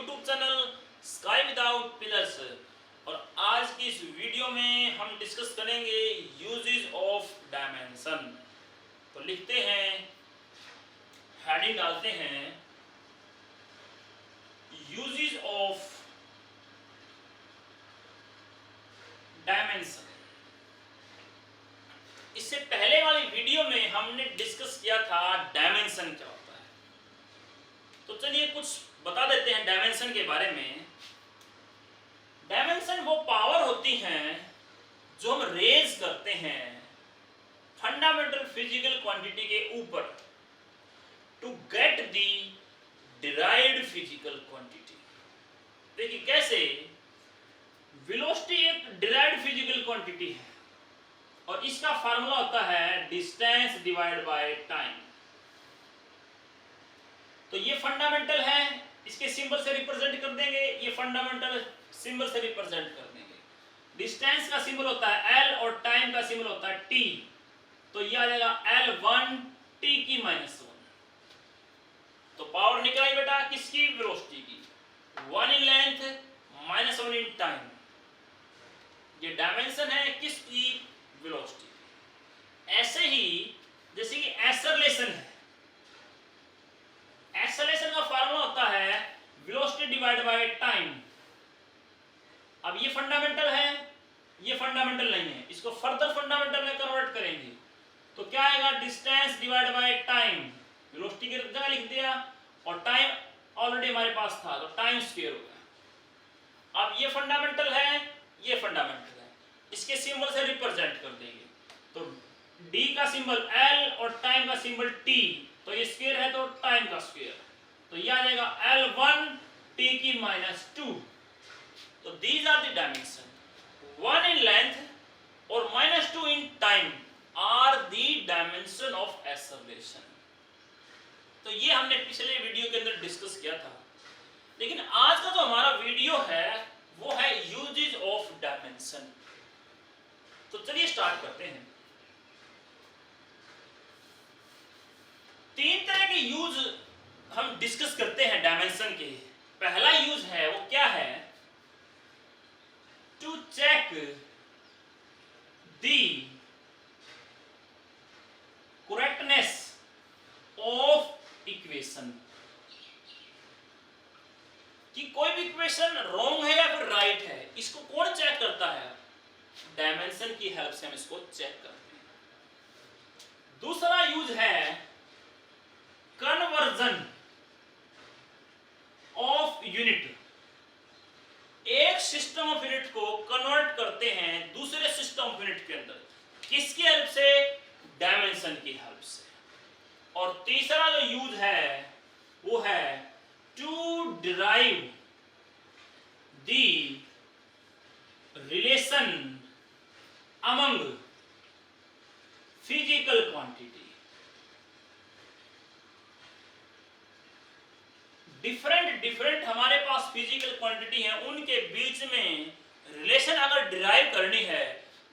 YouTube channel sky without pillars. और आज की इस वीडियो में हम डिस्कस करेंगे यूजेस ऑफ डायमेंशन। तो लिखते हैं, हेडिंग डालते हैं, यूजेस ऑफ डायमेंशन। इससे पहले वाली वीडियो में हमने डिस्कस किया था डायमेंशन क्या होता है। तो चलिए कुछ बता देते हैं डायमेंशन के बारे में। डायमेंशन वो पावर होती हैं जो हम रेज करते हैं फंडामेंटल फिजिकल क्वांटिटी के ऊपर to get the derived physical quantity. देखिए कैसे, वेलोसिटी एक डिराइव्ड फिजिकल क्वांटिटी है और इसका फार्मूला होता है डिस्टेंस डिवाइड बाय टाइम। तो ये फंडामेंटल है, इसके सिंबल से रिप्रेजेंट कर देंगे, ये फंडामेंटल सिंबल से रिप्रेजेंट कर देंगे। डिस्टेंस का सिंबल होता है L और टाइम का सिंबल होता है T। तो ये आ जाएगा L1 T की -1। तो पावर निकल आई बेटा किसकी, वेलोसिटी की। 1 इन लेंथ -1 इन टाइम। ये डायमेंशन है किसकी, वेलोसिटी। ऐसे ही जैसे कि एक्सेलरेशन है, एक्सेलरेशन का फार्मूला होता है वेलोसिटी डिवाइड बाय टाइम। अब ये फंडामेंटल है, ये फंडामेंटल नहीं है, इसको फर्दर फंडामेंटल में कन्वर्ट करेंगे तो क्या आएगा, distance divide by time. Velocity की जगह लिख दिया और टाइम ऑलरेडी हमारे पास था तो टाइम स्क्वायर हो गया। अब ये फंडामेंटल है, ये फंडामेंटल है, इसके सिंबल से रिप्रेजेंट कर देंगे। तो D का सिंबल L और टाइम का सिंबल T, तो ये स्क्वायर है तो टाइम का स्क्वायर, तो ये आ जाएगा L1 T की -2। तो these are the dimension, 1 in length और -2 in time are the dimension of acceleration। तो ये हमने पिछले वीडियो के अंदर डिस्कस किया था। लेकिन आज का जो हमारा वीडियो है वो है यूजेस ऑफ डायमेंशन। तो चलिए स्टार्ट करते हैं। 3 तरह के यूज हम डिस्कस करते हैं डायमेंशन के। पहला यूज है वो क्या है, to check the correctness of equation, कि कोई भी इक्वेशन रॉन्ग है या फिर राइट है, इसको कौन चेक करता है, डायमेंशन की हेल्प से हम इसको चेक करते हैं। दूसरा यूज है कन्वर्जन ऑफ यूनिट। एक सिस्टम ऑफ यूनिट को कन्वर्ट करते हैं दूसरे सिस्टम ऑफ यूनिट के अंदर, किसकी हेल्प से, डायमेंशन की हेल्प से। और तीसरा जो यूज है वो है to derive the relation among physical quantity. Different हमारे पास फिजिकल क्वांटिटी है, उनके बीच में रिलेशन अगर डिराइव करनी है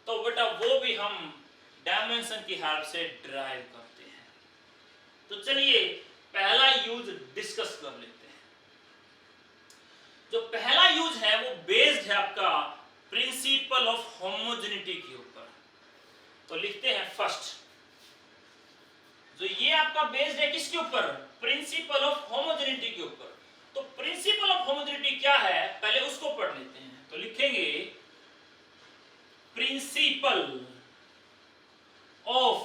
तो बेटा वो भी हम डायमेंशन की हेल्प से डिराइव करते हैं। तो चलिए पहला यूज डिस्कस कर लेते हैं। जो पहला यूज है वो बेस्ड है आपका प्रिंसिपल ऑफ होमोजेनिटी के ऊपर। तो लिखते हैं फर्स्ट, जो ये आपका बेस्ड है किसके ऊपर, प्रिंसिपल ऑफ होमोजेनिटी के ऊपर। तो प्रिंसिपल ऑफ होमोजेनिटी क्या है पहले उसको पढ़ लेते हैं। तो लिखेंगे प्रिंसिपल ऑफ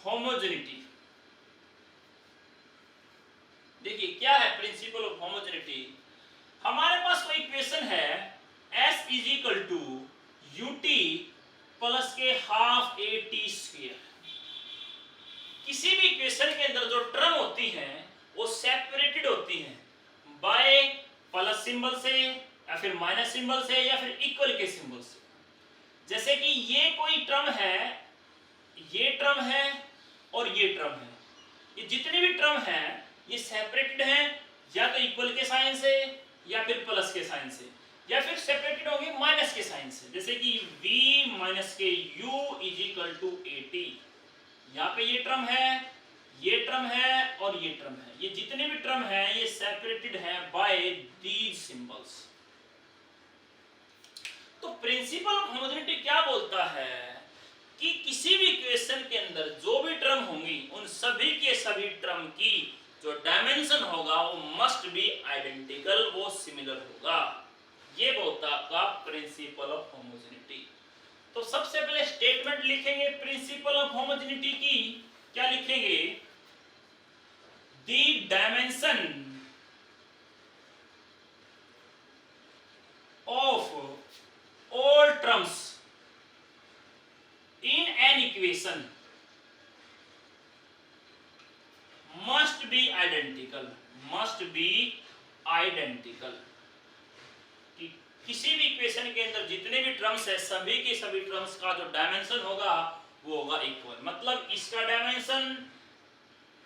होमोजेनिटी। देखिए क्या है प्रिंसिपल ऑफ होमोजेनिटी। हमारे पास कोई इक्वेशन है S = ut प्लस के ½ at²। किसी भी इक्वेशन के अंदर जो टर्म होती हैं वो सेपरेटेड होती हैं बाय प्लस सिंबल से या फिर माइनस सिंबल से या फिर इक्वल के सिंबल से। जैसे कि ये कोई टर्म है, ये टर्म है और ये टर्म है, ये जितने भी टर्म हैं ये सेपरेटेड हैं या तो इक्वल के साइन से या फिर प्लस के साइन से। या फिर सेपरेटेड होंगे माइनस के साइन से, जैसे कि v माइनस के u is equal to at। यहाँ पे ये टर्म है, ये टर्म है और ये टर्म है, ये जितने भी टर्म है ये सेपरेटेड है बाय दीज सिंबल्स। तो प्रिंसिपल ऑफ होमोजेनिटी क्या बोलता है कि किसी भी इक्वेशन के अंदर जो भी टर्म होंगी उन सभी के सभी टर्म की जो डायमेंशन होगा वो मस्ट बी आइडेंटिकल, वो सिमिलर होगा। ये बोलता है आपका प्रिंसिपल ऑफ होमोजेनिटी। तो सबसे पहले स्टेटमेंट लिखेंगे प्रिंसिपल ऑफ होमोजेनिटी की, क्या लिखेंगे? The dimension of all terms in an equation must be identical, must be identical. किसी भी इक्वेशन के अंदर जितने भी टर्म्स है सभी के सभी टर्म्स का जो डायमेंशन होगा वो होगा इक्वल। मतलब इसका डायमेंशन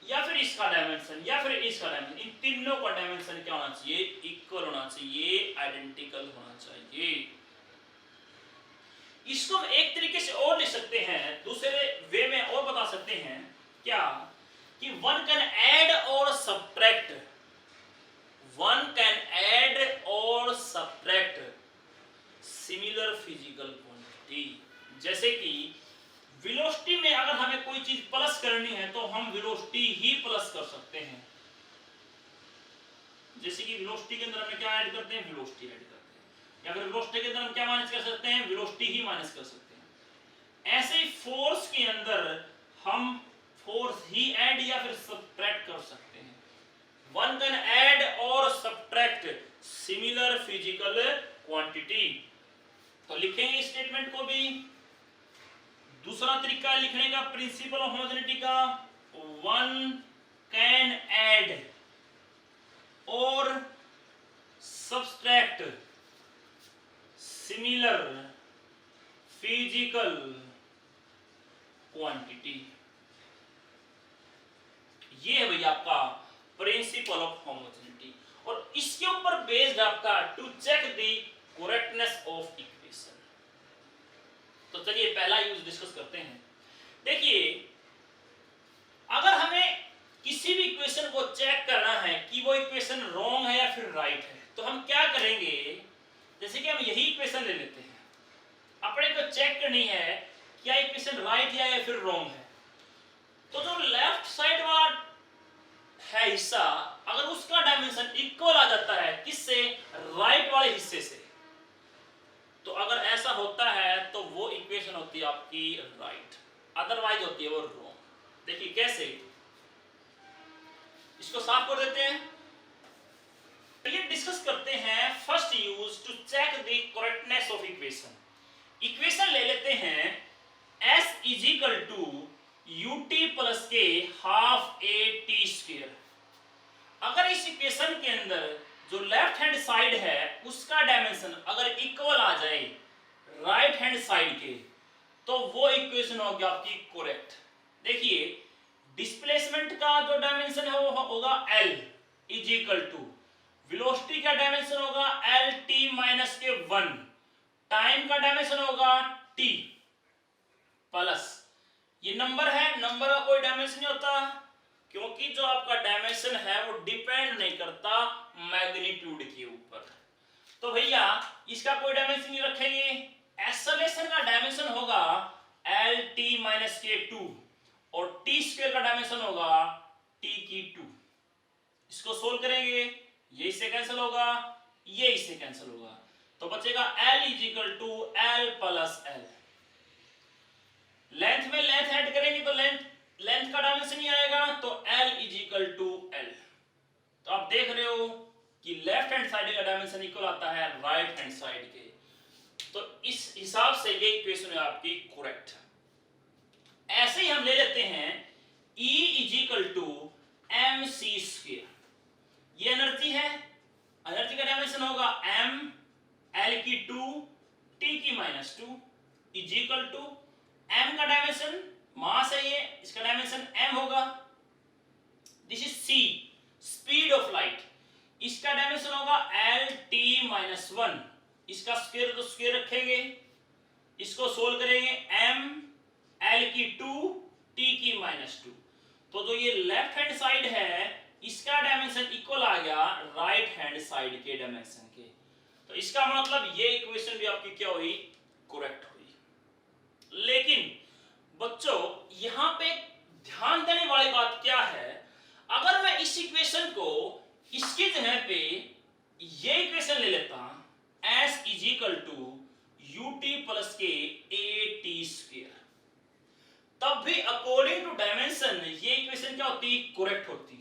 या फिर इसका डायमेंशन या फिर इसका डायमेंशन, इन तीनों का डायमेंशन क्या होना चाहिए? इक्वल होना चाहिए, आइडेंटिकल होना चाहिए। इसको हम एक तरीके से और लिख सकते हैं, दूसरे वे में और बता सकते हैं क्या कि वन कैन ऐड और सब्ट्रैक्ट, वन कैन ऐड और सब्ट्रैक्ट सिमिलर फिजिकल क्वांटिटी। जैसे कि वेलोसिटी में अगर हमें कोई चीज प्लस करनी है तो हम वेलोसिटी ही प्लस कर सकते हैं। जैसे कि वेलोसिटी के अंदर हम क्या ऐड करते हैं? वेलोसिटी ऐड करते हैं। या फिर वेलोसिटी के अंदर हम क्या माइनस कर सकते हैं? वेलोसिटी ही माइनस कर सकते हैं। ऐसे ही फोर्स के अंदर हम फोर्स ही ऐड या फिर सब्ट्रैक्ट कर सकते हैं। वन कैन ऐड और सब्ट्रैक्ट सिमिलर फिजिकल क्वांटिटी। तो लिखेंगे स्टेटमेंट को भी। दूसरा तरीका लिखने का प्रिंसिपल ऑफ होमोजेनिटी का, वन कैन ऐड और सब्ट्रैक्ट सिमिलर फिजिकल क्वांटिटी। ये है भैया आपका प्रिंसिपल ऑफ होमोजेनिटी। और इसके ऊपर बेस्ड आपका to check the correctness of equation. तो चलिए पहला यूज डिस्कस करते हैं। देखिए, अगर हमें किसी भी इक्वेशन को चेक करना है कि वो इक्वेशन रॉन्ग है या फिर राइट है, तो हम क्या करेंगे? जैसे कि हम यही इक्वेशन ले लेते हैं, अपने को चेक करनी है क्या इक्वेशन राइट है या फिर रॉन्ग है। तो जो लेफ्ट साइड वाला है हिस्सा, अगर उसका डायमेंशन इक्वल आ जाता है किससे? राइट वाले हिस्से से, तो अगर ऐसा होता है तो वो इक्वेशन होती है आपकी राइट, अदरवाइज होती है वो रॉन्ग। देखिए कैसे, इसको साफ कर देते हैं। चलिए डिस्कस करते हैं first use to check the correctness of equation. Equation ले लेते हैं s is equal to ut plus के हाफ a t स्क्वायर। अगर इस इक्वेशन के अंदर जो लेफ्ट हैंड साइड है उसका डायमेंशन अगर इक्वल आ जाए राइट हैंड साइड के, तो वो इक्वेशन होगी आपकी करेक्ट। देखिए, डिस्प्लेसमेंट का जो डायमेंशन है वो होगा l is equal to velocity का डायमेंशन होगा l t माइनस के 1, टाइम का डायमेंशन होगा t प्लस ये नंबर है, नंबर का कोई डायमेंशन नहीं होता क्योंकि जो आपका डायमेंशन है वो डिपेंड नहीं करता मैग्नीट्यूड के ऊपर। तो भैया इसका कोई डायमेंशन नहीं रखेंगे। एक्सेलरेशन का डायमेंशन होगा l t माइनस के 2 और t स्क्वायर का डायमेंशन होगा t की 2। इसको सोल्व करेंगे, ये इससे कैंसिल होगा, ये इससे कैंसिल होगा, तो बचेगा l is equal to l plus l। Length में लेंथ ऐड करेंगे तो लेंथ का डायमेंशन ही आएगा, तो l is equal to l। तो आप देख रहे हो कि लेफ्ट हैंड साइड का डायमेंशन इक्वल आता है राइट हैंड साइड के, तो इस हिसाब से ये इक्वेशन है आपकी करेक्ट। ऐसे ही हम ले लेते हैं E is equal to mc square. ये एनर्जी है, एनर्जी का डायमेंशन होगा m, l की 2, t की minus 2 is equal to m का डायमेंशन मास है ये, इसका डायमेंशन m होगा। This is c, speed of light, इसका डायमेंशन होगा l t माइनस 1 इसका स्क्वायर तो स्क्वायर रखेंगे, इसको सोल्व करेंगे m l की 2 t की -2। तो जो ये लेफ्ट हैंड साइड है इसका डायमेंशन इक्वल आ गया राइट हैंड साइड के डायमेंशन के। तो इसका मतलब ये इक्वेशन भी आपकी क्या हुई, करेक्ट हुई। लेकिन बच्चों यहां पे ध्यान देने वाली बात क्या है, अगर मैं इस इक्वेशन को इसकी जगह पे ये इक्वेशन ले लेता s is equal to ut plus के at², तब भी अकॉर्डिंग टू डायमेंशन ये इक्वेशन क्या होती, करेक्ट होती।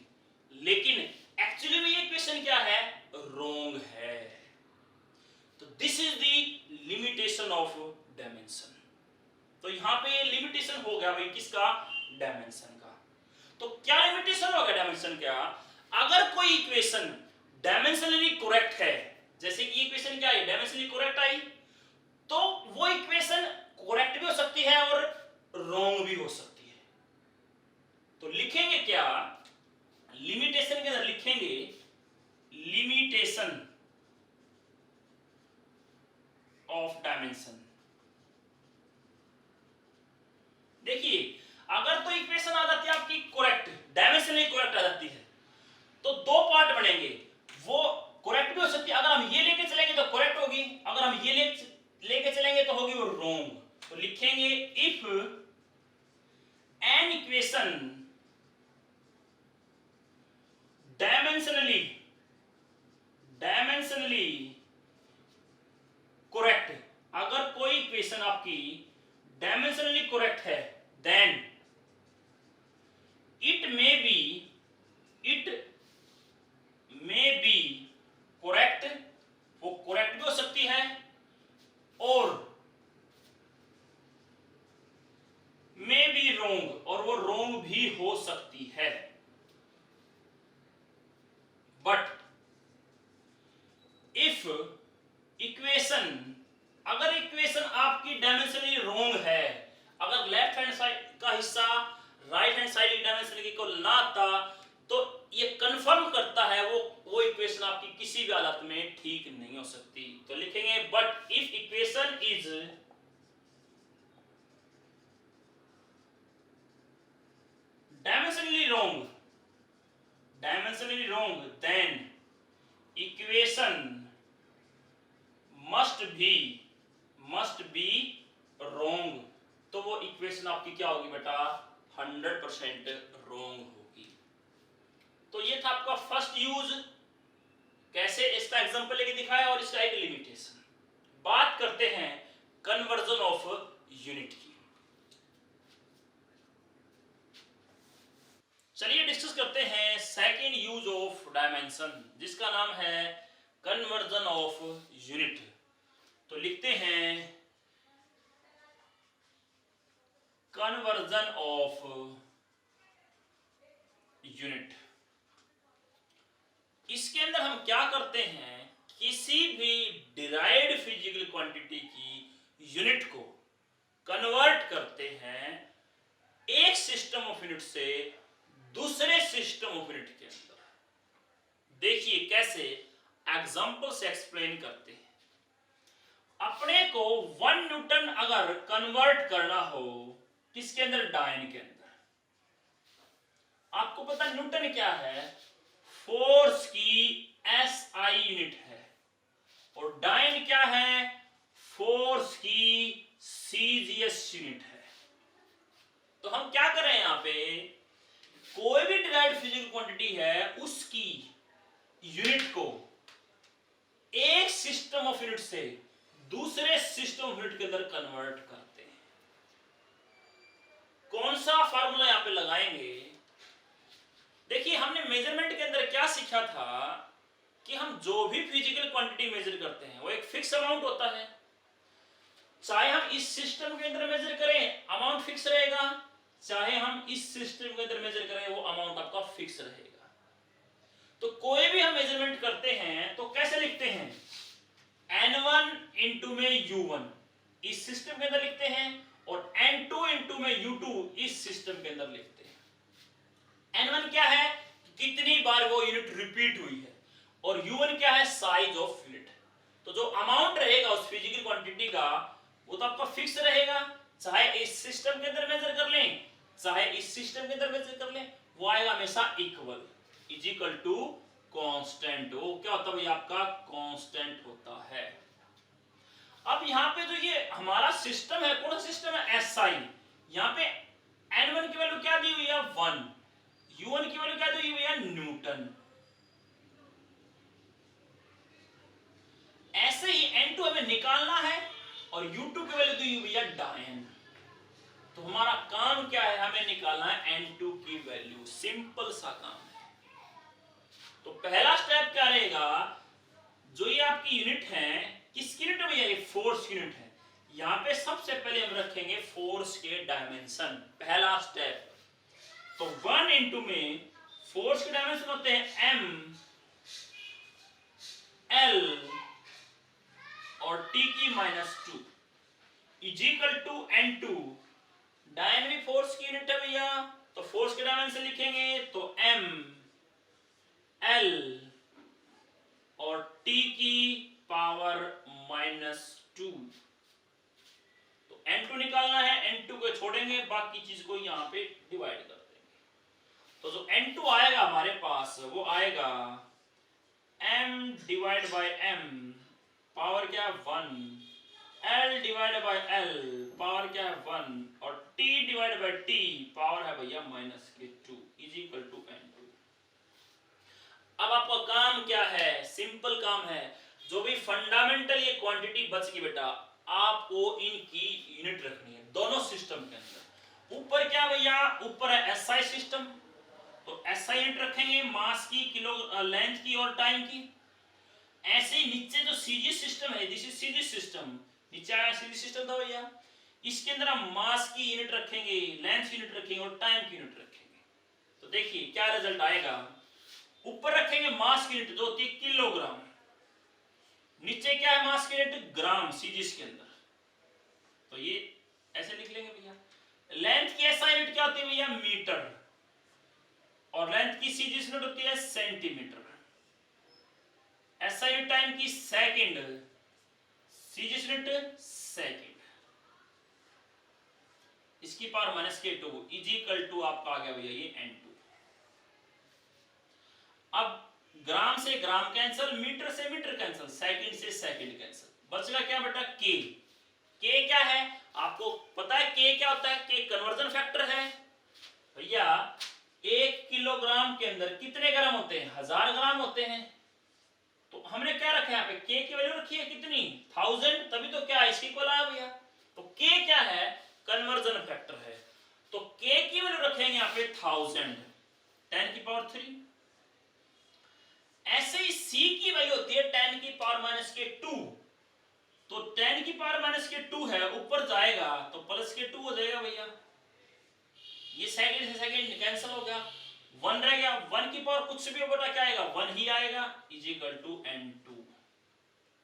लेकिन एक्चुअली में ये इक्वेशन क्या है, रॉन्ग है। तो this is the limitation of dimension. तो यहां पे लिमिटेशन हो गया भाई किसका, डायमेंशन का। तो क्या लिमिटेशन होगा डायमेंशन का, अगर कोई इक्वेशन डायमेंशनली करेक्ट है, जैसे कि इक्वेशन क्या है डायमेंशनली करेक्ट आई, तो वो इक्वेशन करेक्ट भी हो सकती है और रॉन्ग भी हो सकती है। तो लिखेंगे क्या, लिमिटेशन के अंदर लिखेंगे लिमिटेशन ऑफ डायमेंशन। देखिए अगर तो इक्वेशन आ जाती है आपकी करेक्ट, डायमेंशनली करेक्ट आ जाती है, तो दो पार्ट बनेंगे, वो करेक्ट भी हो सकती है। अगर हम ये लेके चलेंगे तो करेक्ट होगी, अगर हम ये लेके चलेंगे तो होगी वो रॉन्ग। तो लिखेंगे if an equation dimensionally correct, अगर कोई इक्वेशन आपकी डायमेंशनली करेक्ट है, then it may be correct, वो करेक्ट भी हो सकती है और मे बी रॉन्ग, और वो रॉन्ग भी हो सकती है। बट इफ इक्वेशन, अगर इक्वेशन आपकी डायमेंशनली रॉन्ग है, अगर लेफ्ट हैंड साइड का हिस्सा राइट हैंड साइड की डायमेंशन इक्वल ना था, तो ये कंफर्म करता है वो इक्वेशन आपकी किसी भी हालत में ठीक नहीं हो सकती। तो लिखेंगे but if equation is dimensionally wrong, then equation must be wrong। तो वो इक्वेशन आपकी क्या होगी बेटा, 100% रॉन्ग होगी। तो ये था आपका फर्स्ट यूज, कैसे इसका एग्जांपल लेके दिखाया और इसका एक लिमिटेशन। बात करते हैं कन्वर्जन ऑफ यूनिट की। चलिए डिस्कस करते हैं सेकेंड यूज ऑफ डायमेंशन, जिसका नाम है कन्वर्जन ऑफ यूनिट। तो लिखते हैं कन्वर्जन ऑफ यूनिट। इसके अंदर हम क्या करते हैं, किसी भी डिराइव्ड फिजिकल क्वांटिटी की यूनिट को कन्वर्ट करते हैं एक सिस्टम ऑफ यूनिट से दूसरे सिस्टम ऑफ यूनिट के अंदर। देखिए कैसे, एग्जांपल से एक्सप्लेन करते हैं। अपने को 1 न्यूटन अगर कन्वर्ट करना हो किसके अंदर, डायन के अंदर। आपको पता न्यूटन क्या है, फोर्स की SI यूनिट है, और डायन क्या है, फोर्स की CGS यूनिट है। तो हम क्या कर रहे हैं यहां पे, कोई भी डिराइव्ड फिजिकल क्वांटिटी है उसकी यूनिट को एक सिस्टम ऑफ यूनिट से दूसरे सिस्टम ऑफ यूनिट के अंदर कन्वर्ट करते हैं। कौन सा फार्मूला यहां पे लगाएंगे, देखिए हमने मेजरमेंट के अंदर क्या सीखा था कि हम जो भी फिजिकल क्वांटिटी मेजर करते हैं वो एक फिक्स अमाउंट होता है। चाहे हम इस सिस्टम के अंदर मेजर करें अमाउंट फिक्स रहेगा, चाहे हम इस सिस्टम के अंदर मेजर करें वो अमाउंट आपका फिक्स रहेगा। तो कोई भी हम मेजरमेंट करते हैं तो कैसे लिखते हैं, N1 इंटू में U1 इस सिस्टम के अंदर लिखते हैं, और N2 इंटू में U2 इस सिस्टम के अंदर लिखते हैं। N1 क्या है, कितनी बार वो यूनिट रिपीट हुई है, और U1 क्या है, साइज ऑफ यूनिट। तो जो अमाउंट रहेगा उस फिजिकल क्वांटिटी का वो तो आपका फिक्स रहेगा, चाहे इस सिस्टम के अंदर मेजर कर लें चाहे इस सिस्टम के अंदर मेजर कर लें, वो आएगा हमेशा equal, is equal to constant. वो क्या होता है भैया आपका कांस्टेंट होता है। अब यहाँ पे जो ये हमारा सिस्टम है, कौन सा सिस्टम है, एसआई। यहाँ पे n1 की वैल्यू क्या दी हुई है 1, u1 की वैल्यू क्या दी हुई है न्यूटन। ऐसे ही n2 हमें निकालना है और u2 की वैल्यू दी हुई है डायन। तो हमारा काम क्या है, हमें निकालना है n2 की वैल्यू, सिंपल सा काम है। तो पहला स्टेप क्या रहेगा, जो ये आपकी यूनिट है, किसकी यूनिट है भैया, ये फोर्स की यूनिट है। यहां पे सबसे पहले हम रखेंगे फोर्स के डायमेंशन, पहला स्टेप। तो 1 इंटू में फोर्स के डायमेंशन होते हैं m, l और t की -2 is equal to n2। Dynamic force की यूनिट है भैया, तो फोर्स के डायमेंशन लिखेंगे तो m, l और t की पावर -2। तो n2 निकालना है, n2 को छोड़ेंगे, बाकी चीज को यहां पे डिवाइड कर देंगे। तो जो n2 आएगा हमारे पास वो आएगा m divide by m, power क्या है 1, l divide by l, power क्या है 1, और t divide by t, power है भैया -2 इज इक्वल टू n2। अब आपका काम क्या है, सिंपल काम है, जो भी फंडामेंटल ये क्वांटिटी बच गई बेटा, आपको इनकी यूनिट रखनी है दोनों सिस्टम के अंदर। ऊपर क्या भैया, ऊपर है एसआई सिस्टम, तो एसआई यूनिट रखेंगे मास की, किलो लेंथ की और टाइम की। ऐसे ही नीचे जो सीजी सिस्टम है, दिस इज सीजी सिस्टम, नीचे आया सीजी सिस्टम था भैया, इसके अंदर हम मास की यूनिट रखेंगे, लेंथ की यूनिट रखेंगे और टाइम की यूनिट रखेंगे। तो देखिए क्या रिजल्ट आएगा, ऊपर रखेंगे मास की यूनिट जो होती है किलोग्राम, नीचे क्या है मास की यूनिट ग्राम सीजीस के अंदर, तो ये ऐसे लिख लेंगे भैया। लेंथ की एसआई यूनिट क्या होती है भैया मीटर, और लेंथ की सीजीस यूनिट होती है सेंटीमीटर। एसआई यूनिट टाइम की सेकंड, सीजीस यूनिट सेकंड, इसकी पावर -2 इज इक्वल टू आपका आ गया भैया ये n2। अब ग्राम से ग्राम कैंसिल, मीटर से मीटर कैंसिल, सेकंड से सेकंड कैंसिल, बचेगा क्या बेटा के। के क्या है आपको पता है, के क्या होता है, के कन्वर्जन फैक्टर है भैया। 1 किलोग्राम के अंदर कितने ग्राम होते हैं, 1000 ग्राम होते हैं। तो हमने क्या रखा है यहाँ पे, के की वैल्यू रखी है कितनी 1000, तभी तो क्या इसकी इक्वल आया भैया। तो के क्या है, कन्वर्जन फैक्टर है, तो के की वैल्यू रखेंगे यहाँ पे 1000, 10 की पावर 3। ऐसे ही c की वैल्यू होती है 10 की पावर -2, तो 10 की पावर -2 है, ऊपर जाएगा तो +2 हो जाएगा भैया। ये सेकंड से सेकंड कैंसिल हो गया, 1 रह गया, 1 की पावर कुछ भी बेटा क्या आएगा 1 ही आएगा, इज इक्वल टू n2।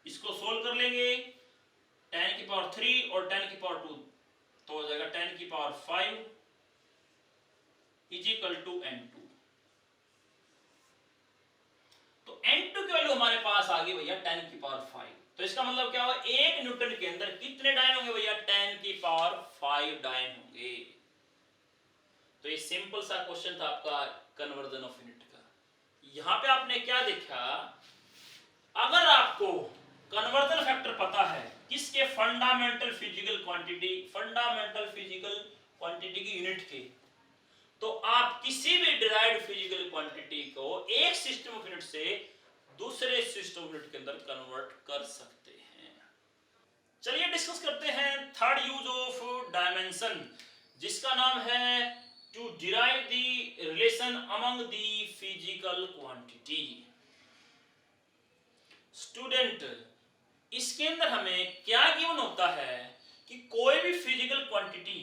इसको सोल्व कर लेंगे, 10 की पावर 3 और 10 की पावर 2 तो हो जाएगा 10 की power 5 is equal to n2। तो n2 की वैल्यू हमारे पास आ गई भैया 10 की पावर 5। तो इसका मतलब क्या हुआ, 1 न्यूटन के अंदर कितने डायन होंगे भैया, 10 की पावर 5 डायन होंगे। तो ये सिंपल सा क्वेश्चन था आपका कन्वर्जन ऑफ यूनिट का। यहां पे आपने क्या देखा, अगर आपको कन्वर्जन फैक्टर पता है किसके, fundamental physical quantity, fundamental physical quantity की यूनिट के, तो आप किसी भी डिराइव्ड फिजिकल क्वांटिटी को एक सिस्टम ऑफ यूनिट से दूसरे सिस्टम ऑफ यूनिट के अंदर कन्वर्ट कर सकते हैं। चलिए डिस्कस करते हैं थर्ड यूज ऑफ डायमेंशन, जिसका नाम है to derive the relation among the physical quantity. Student, इसके अंदर हमें क्या गिवन होता है कि कोई भी फिजिकल क्वांटिटी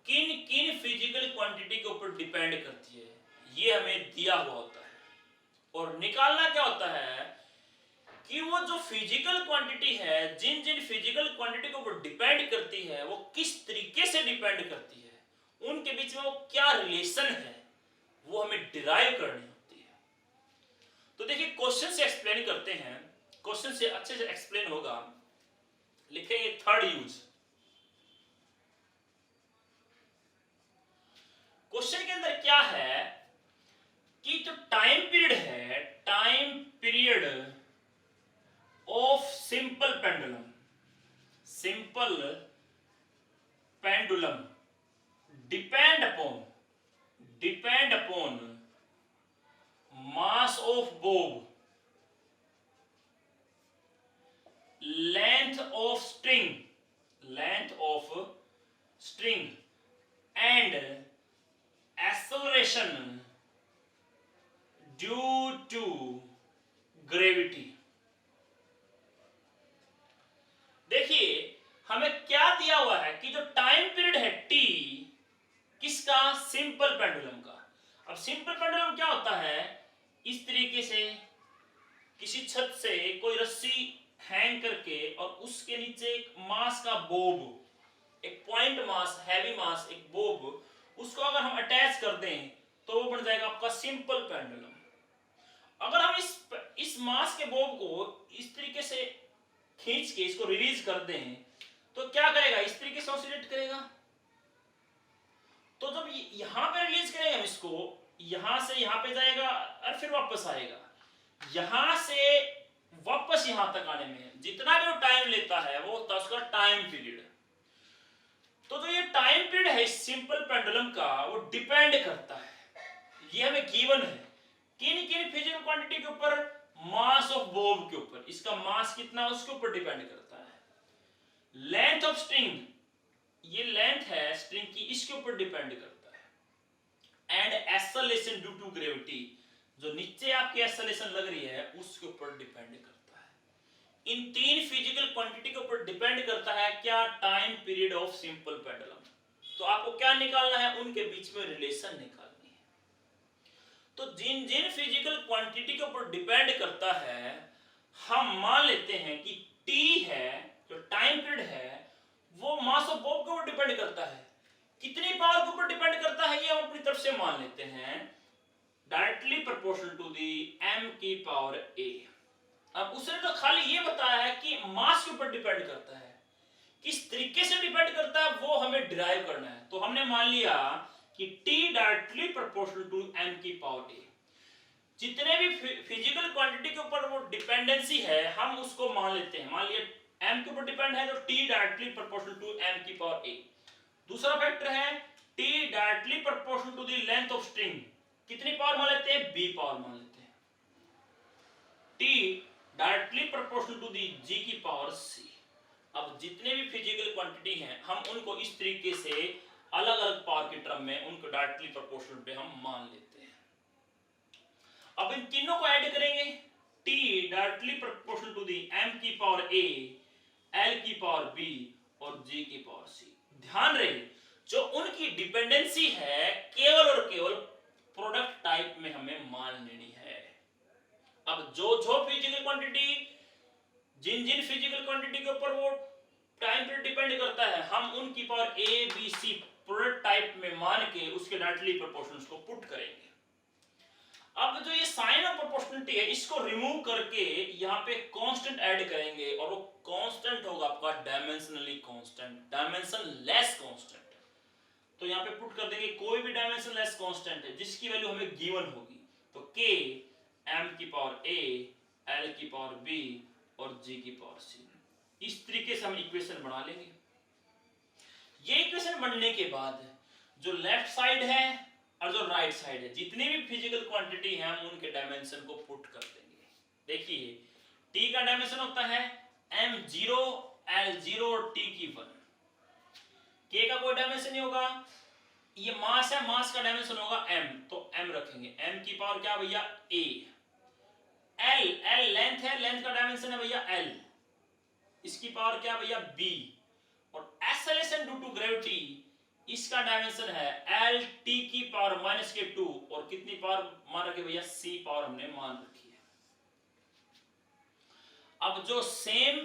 किन किन फिजिकल क्वांटिटी के ऊपर डिपेंड करती है, ये हमें दिया हुआ होता है। और निकालना क्या होता है कि वो जो फिजिकल क्वांटिटी है, जिन जिन फिजिकल क्वांटिटी के ऊपर डिपेंड करती है, वो किस तरीके से डिपेंड करती है, उनके बीच में वो क्या रिलेशन है, वो हमें डिराइव करनी होती है। तो देखिए क्वेश्चन से एक्सप्लेन करते हैं। क्वेश्चन से अच्छे से एक्सप्लेन होगा। लिखेंगे थर्ड यूज। क्वेश्चन के अंदर क्या है कि जो टाइम पीरियड है, time period of simple pendulum, simple pendulum depend upon mass of Bob, length of string and acceleration due to gravity। देखिए हमें क्या दिया हुआ है कि जो टाइम पीरियड है t किसका, सिंपल पेंडुलम का। अब सिंपल पेंडुलम क्या होता है, इस तरीके से किसी छत से कोई रस्सी हैंग करके और उसके नीचे एक मास का बोब, एक पॉइंट मास, हैवी मास, एक बोब, उसको अगर हम अटैच कर दें तो वो बन जाएगा आपका सिंपल पेंडुलम। अगर हम इस मास के बोब को इस तरीके से खींच के इसको रिलीज कर दें तो क्या करेगा, इस तरीके से ऑसिलेट करेगा। तो जब यहां पे रिलीज करेंगे हम इसको, यहां से यहां पे जाएगा और फिर वापस आएगा, यहां से वापस यहां तक आने में जितना भी टाइम लेता है वो होता है उसका टाइम पीरियड। तो जो ये टाइम पीरियड है इस सिंपल पेंडुलम का वो डिपेंड करता है, ये हमें गिवन है किन किन फिजिकल क्वांटिटी के ऊपर, मास ऑफ बोब के ऊपर, इसका मास कितना है उसके ऊपर डिपेंड करता है। लेंथ ऑफ स्ट्रिंग, ये लेंथ है स्ट्रिंग की, इसके ऊपर डिपेंड करता है। And acceleration due to gravity, जो नीचे आपकी एक्सेलरेशन लग रही है उसके ऊपर डिपेंड करता है। इन तीन फिजिकल क्वांटिटी के ऊपर डिपेंड करता है क्या, time period of simple pendulum. तो आपको क्या निकालना है, उनके बीच में रिलेशन निकालनी है। तो जिन जिन फिजिकल क्वांटिटी के ऊपर डिपेंड करता है, हम मान लेते हैं कि t है जो टाइम पीरियड है वो मास ऑफ बोब के ऊपर डिपेंड करता है। कितनी पावर के ऊपर डिपेंड करता है ये हम अपनी तरफ से मान लेते हैं, directly proportional to the m की पावर a। अब उसने तो खाली ये बताया है कि मास के ऊपर डिपेंड करता है, किस तरीके से डिपेंड करता है वो हमें डिराइव करना है। तो हमने मान लिया कि t directly proportional to m की पावर a। जितने भी फिजिकल क्वांटिटी के ऊपर वो डिपेंडेंसी है हम उसको मान लेते हैं। मान लिया m के ऊपर डिपेंड है तो t directly proportional to m की पावर a। दूसरा फैक्टर है t directly proportional to the length of string, कितनी पावर मान लेते हैं, b पावर मान लेते हैं। t directly proportional to the g की पावर c। अब जितने भी फिजिकल क्वांटिटी हैं हम उनको इस तरीके से अलग अलग पावर के टर्म में उनको डायरेक्टली प्रोपोर्शनल पे हम मान लेते हैं। अब इन तीनों को ऐड करेंगे, t directly proportional to the m की पावर a, l की पावर b और g की पावर c। ध्यान रहे जो उनकी डिपेंडेंसी है केवल और केवल प्रोडक्ट टाइप में हमें मान लेनी है। अब जो फिजिकल क्वांटिटी, जिन जिन फिजिकल क्वांटिटी के ऊपर वो टाइम पर डिपेंड करता है हम उनकी power a b c product type में मान के उसके डायरेक्टली प्रोपोर्शनल्स को पुट करेंगे। अब जो ये साइन ऑफ प्रोपोर्शनलिटी है इसको रिमूव करके यहाँ पे कांस्टेंट ऐड करेंगे और वो कांस्टेंट होगा आपका डायमेंशनली कांस्टेंट, डायमेंशनलेस कांस्टेंट। तो यहाँ पे पुट कर देंगे कोई भी डायमेंशनलेस कांस्टेंट है जिसकी वैल्यू हमें गिवन होगी, तो k m की पावर a, l की पावर b और g की पावर c। इस तरीके से हम इक्वेशन बना लेंगे। ये इक्वेशन बनने के बाद जो लेफ्ट साइड है और जो राइट साइड है, जितनी भी फिजिकल क्वांटिटी है हम उनके डायमेंशन को पुट कर देंगे। देखिए t का डायमेंशन होता है m0, l0 और t की 1। k का कोई डायमेंशन नहीं होगा, ये मास है, मास का डायमेंशन होगा m, तो m रखेंगे। m की पावर क्या भैया a, l लेंथ है, लेंथ का डायमेंशन है भैया l, इसकी पावर क्या भैया b और एक्सेलरेशन ड्यू टू ग्रेविटी इसका डायमेंशन है l t की पावर -2 और कितनी पावर मान रखी भैया c पावर हमने मान रखी है। अब जो सेम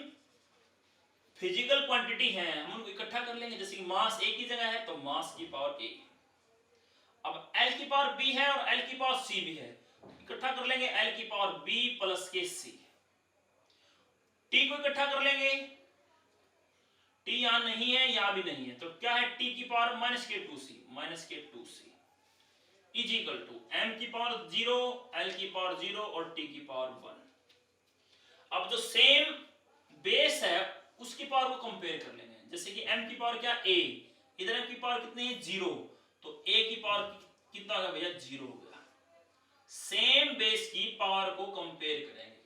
फिजिकल क्वांटिटी है हम उनको इकट्ठा कर लेंगे, जैसे कि मास a की जगह है तो मास की पावर a, अब l की पावर b है और l की पावर c भी है, इकट्ठा कर लेंगे l की पावर b प्लस के c। टी को इकट्ठा कर लेंगे, टी यहां नहीं है यहां भी नहीं है, तो क्या है टी की power -k2c is equal to m की पावर 0, l की पावर 0 और t की पावर 1। अब जो सेम बेस है उसकी पावर को कंपेयर कर लेंगे। जैसे कि m की पावर क्या a, इधर m की पावर कितनी है 0, तो a की पावर कितना होगा भैया 0 हो गया। सेम बेस की पावर को कंपेयर करेंगे,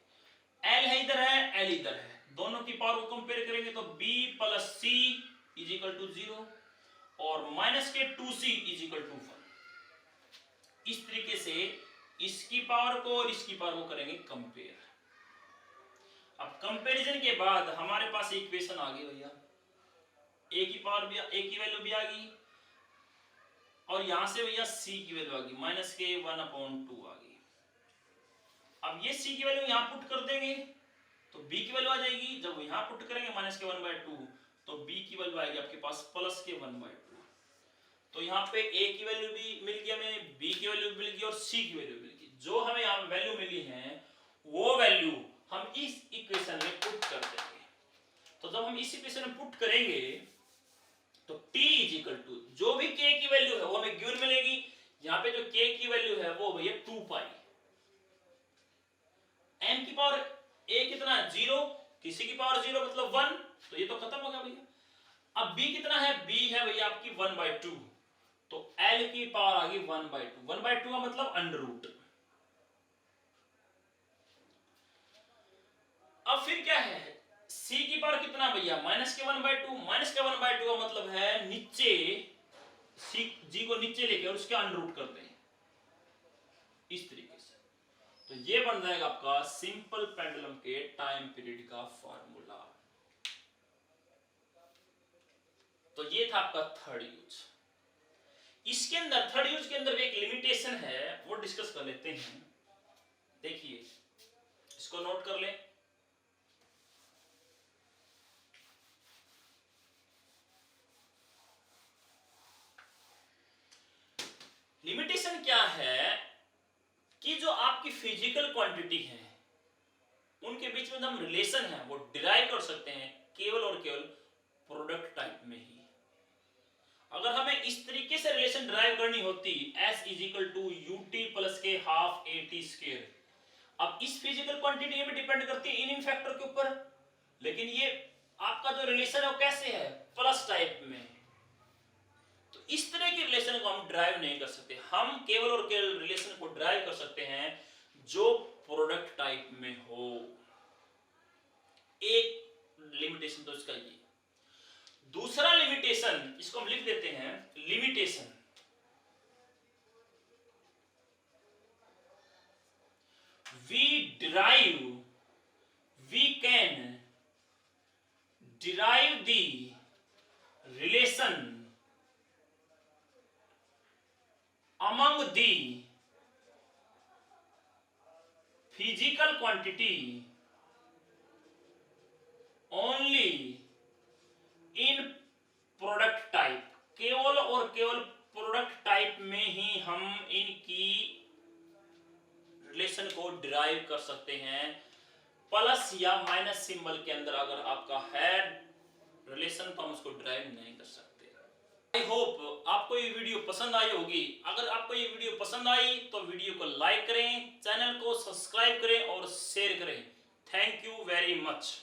l है इधर है l इधर है, दोनों की पावर को कंपेयर करेंगे तो b + c is equal to 0 और -k2c इज इक्वल टू 1। इस तरीके से इसकी पावर को और इसकी पावर को करेंगे कंपेयर। अब कंपैरिजन के बाद हमारे पास इक्वेशन आ गई भैया, a की पावर भी a की वैल्यू भी आ गई और यहां से भैया c की वैल्यू आ गई -k1/2 आ गई। अब ये c की वैल्यू यहां पुट कर देंगे तो b की वैल्यू आ जाएगी। जब यहां पुट करेंगे -k1/2 तो b की वैल्यू आएगी आपके पास +k1/2। तो यहाँ पे a की वैल्यू भी मिल गई हमें, b की वैल्यू मिल गई और c की वैल्यू मिल गई। जो हमें यहाँ वैल्यू मिली है वो वैल्यू हम इस इक्वेशन में पुट कर देंगे। तो जब हम इस इक्वेशन में पुट करेंगे तो t इज इक्वल टू जो भी k की वैल्यू है वो हमें गिवन मिलेगी। यहाँ पे जो k की वैल्यू है वो भैया 2π, m की पावर a कितना 0, किसी की पावर 0 मतलब 1, तो ये तो खत्म हो गया भैया। अब b कितना है, b है भैया आपकी 1/2, तो l की पावर आ गई 1/2, 1/2 का मतलब √। अब फिर क्या है, c की पावर कितना भैया -k1/2 का मतलब है नीचे g को नीचे लेके और उसके √ कर दें इस तरीके से। तो ये बन जाएगा आपका सिंपल पेंडुलम के टाइम पीरियड का फॉर्मूला। तो ये था आपका थर्ड यूज। इसके अंदर थर्ड यूज के अंदर एक लिमिटेशन है वो डिस्कस कर लेते हैं। देखिए इसको नोट कर ले। लिमिटेशन क्या है कि जो आपकी फिजिकल क्वांटिटी है उनके बीच में जो हम रिलेशन है वो डिराइव कर सकते हैं केवल और केवल प्रोडक्ट टाइप में ही। अगर हमें इस तरीके से रिलेशन डिराइव करनी होती S = ut + k ½ at²। अब इस फिजिकल क्वांटिटी में डिपेंड करती है इन फैक्टर के ऊपर, लेकिन ये आपका जो रिलेशन है वो कैसे है प्लस टाइप में। तो इस तरह के रिलेशन को हम ड्राइव नहीं कर सकते, हम केवल और केवल रिलेशन को ड्राइव कर सकते हैं जो प्रोडक्ट टाइप में हो। एक लिमिटेशन तो इसका ये। दूसरा लिमिटेशन, इसको हम लिख देते हैं limitation we can derive the relation among the physical quantity only in product type. केवल और केवल प्रोडक्ट टाइप में ही हम इनकी रिलेशन को डिराइव कर सकते हैं। प्लस या माइनस सिंबल के अंदर अगर आपका है रिलेशन तो हम उसको डिराइव नहीं कर सकते। आई होप आपको ये वीडियो पसंद आई होगी। अगर आपको ये वीडियो पसंद आई तो वीडियो को लाइक करें, चैनल को सब्सक्राइब करें और शेयर करें। Thank you very much.